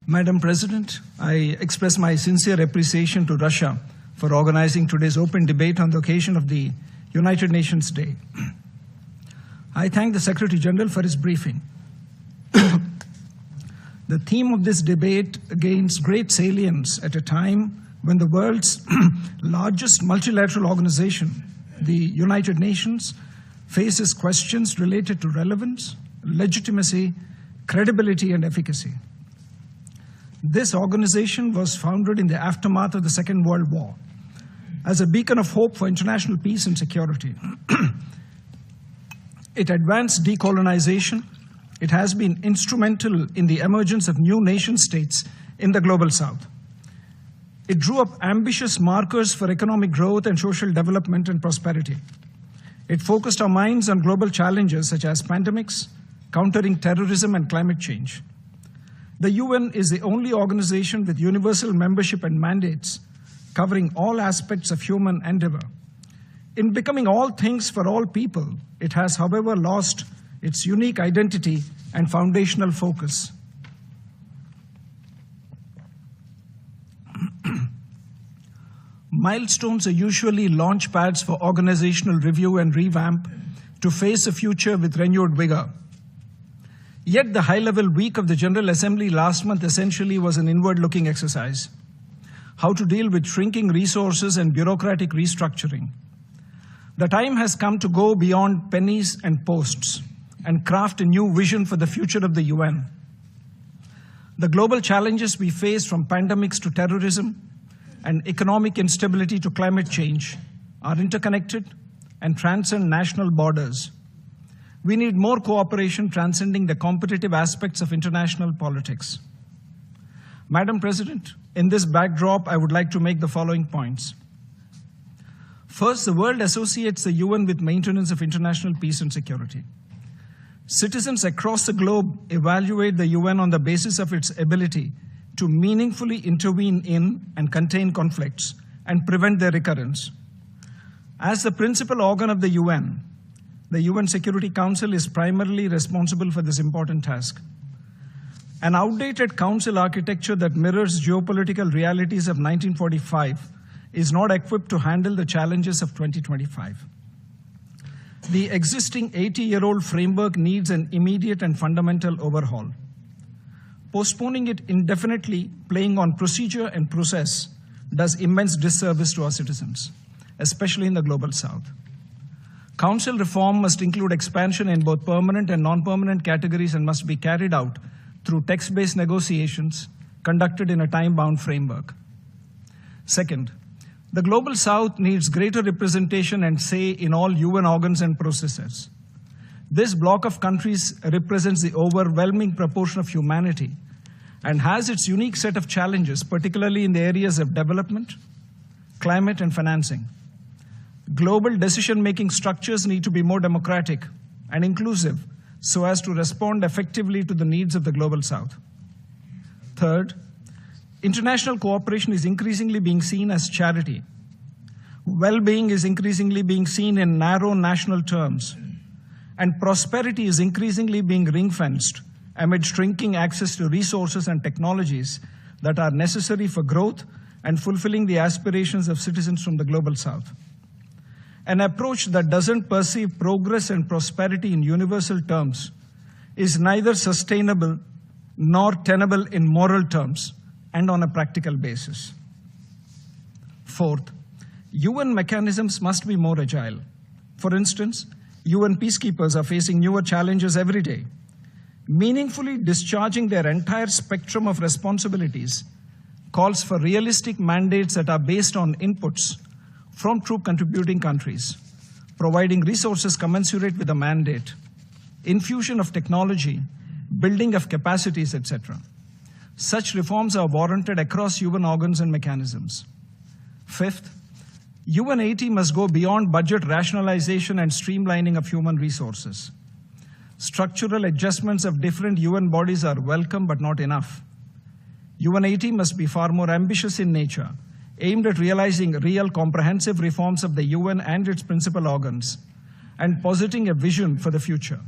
Madam President, I express my sincere appreciation to Russia for organizing today's open debate on the occasion of the United Nations Day. I thank the Secretary General for his briefing. The theme of this debate gains great salience at a time when the world's largest multilateral organization, the United Nations, faces questions related to relevance, legitimacy, credibility, and efficacy. This organization was founded in the aftermath of the Second World War as a beacon of hope for international peace and security. It advanced decolonization. It has been instrumental in the emergence of new nation states in the global south. It drew up ambitious markers for economic growth and social development and prosperity. It focused our minds on global challenges such as pandemics, countering terrorism, and climate change. The UN is the only organization with universal membership and mandates covering all aspects of human endeavor. In becoming all things for all people, it has, however, lost its unique identity and foundational focus. Milestones are usually launch pads for organizational review and revamp to face a future with renewed vigor. Yet the high-level week of the General Assembly last month essentially was an inward-looking exercise. How to deal with shrinking resources and bureaucratic restructuring. The time has come to go beyond pennies and posts and craft a new vision for the future of the UN. The global challenges we face, from pandemics to terrorism and economic instability to climate change, are interconnected and transcend national borders. We need more cooperation transcending the competitive aspects of international politics. Madam President, in this backdrop, I would like to make the following points. First, the world associates the UN with maintenance of international peace and security. Citizens across the globe evaluate the UN on the basis of its ability to meaningfully intervene in and contain conflicts and prevent their recurrence. As the principal organ of the UN Security Council is primarily responsible for this important task. An outdated council architecture that mirrors geopolitical realities of 1945 is not equipped to handle the challenges of 2025. The existing 80-year-old framework needs an immediate and fundamental overhaul. Postponing it indefinitely, playing on procedure and process, does immense disservice to our citizens, especially in the global south. Council reform must include expansion in both permanent and non-permanent categories and must be carried out through text-based negotiations conducted in a time-bound framework. Second, the global south needs greater representation and say in all UN organs and processes. This bloc of countries represents the overwhelming proportion of humanity and has its unique set of challenges, particularly in the areas of development, climate, and financing. Global decision-making structures need to be more democratic and inclusive so as to respond effectively to the needs of the global south. Third, international cooperation is increasingly being seen as charity. Well-being is increasingly being seen in narrow national terms, and prosperity is increasingly being ring-fenced amid shrinking access to resources and technologies that are necessary for growth and fulfilling the aspirations of citizens from the global south. An approach that doesn't perceive progress and prosperity in universal terms is neither sustainable nor tenable in moral terms and on a practical basis. Fourth, UN mechanisms must be more agile. For instance, UN peacekeepers are facing newer challenges every day. Meaningfully discharging their entire spectrum of responsibilities calls for realistic mandates that are based on inputs from troop contributing countries, providing resources commensurate with the mandate, infusion of technology, building of capacities, etc. Such reforms are warranted across UN organs and mechanisms. Fifth, UN80 must go beyond budget rationalization and streamlining of human resources. Structural adjustments of different UN bodies are welcome but not enough. UN80 must be far more ambitious in nature, aimed at realizing real comprehensive reforms of the UN and its principal organs, and positing a vision for the future.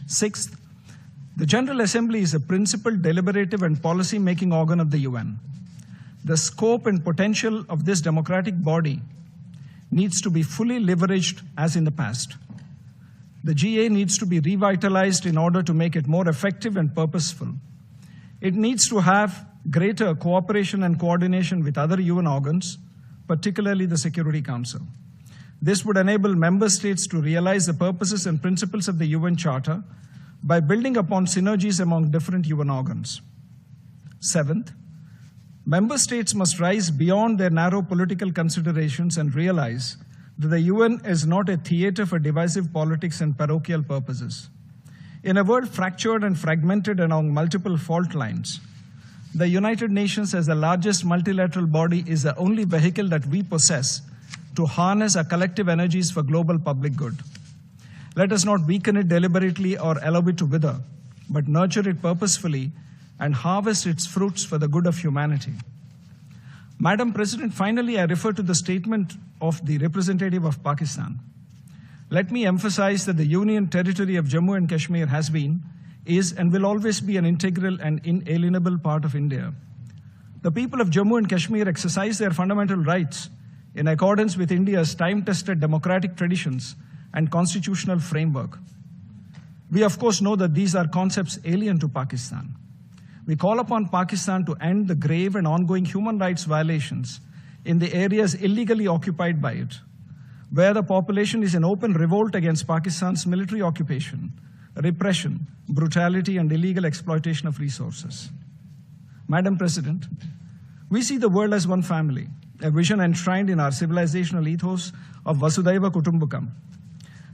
Sixth, The General Assembly is a principal, deliberative, and policy-making organ of the UN. The scope and potential of this democratic body needs to be fully leveraged as in the past. The GA needs to be revitalized in order to make it more effective and purposeful. It needs to have greater cooperation and coordination with other UN organs, particularly the Security Council. This would enable member states to realize the purposes and principles of the UN Charter by building upon synergies among different UN organs. Seventh, member states must rise beyond their narrow political considerations and realize that the UN is not a theater for divisive politics and parochial purposes. In a world fractured and fragmented along multiple fault lines, the United Nations as the largest multilateral body is the only vehicle that we possess to harness our collective energies for global public good. Let us not weaken it deliberately or allow it to wither, but nurture it purposefully and harvest its fruits for the good of humanity. Madam President, finally, I refer to the statement of the representative of Pakistan. Let me emphasize that the Union territory of Jammu and Kashmir has been, is, and will always be an integral and inalienable part of India. The people of Jammu and Kashmir exercise their fundamental rights in accordance with India's time-tested democratic traditions and constitutional framework. We, of course, know that these are concepts alien to Pakistan. We call upon Pakistan to end the grave and ongoing human rights violations in the areas illegally occupied by it, where the population is in open revolt against Pakistan's military occupation, repression, brutality, and illegal exploitation of resources. Madam President, we see the world as one family, a vision enshrined in our civilizational ethos of Vasudhaiva Kutumbakam.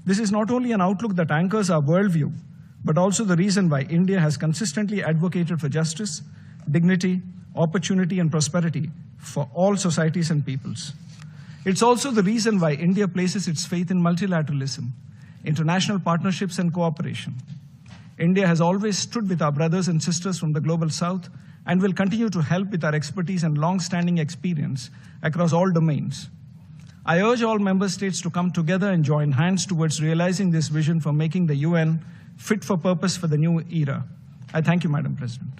This is not only an outlook that anchors our worldview, but also the reason why India has consistently advocated for justice, dignity, opportunity, and prosperity for all societies and peoples. It's also the reason why India places its faith in multilateralism, international partnerships, and cooperation. India has always stood with our brothers and sisters from the global south and will continue to help with our expertise and long-standing experience across all domains. I urge all member states to come together and join hands towards realizing this vision for making the UN fit for purpose for the new era. I thank you, Madam President.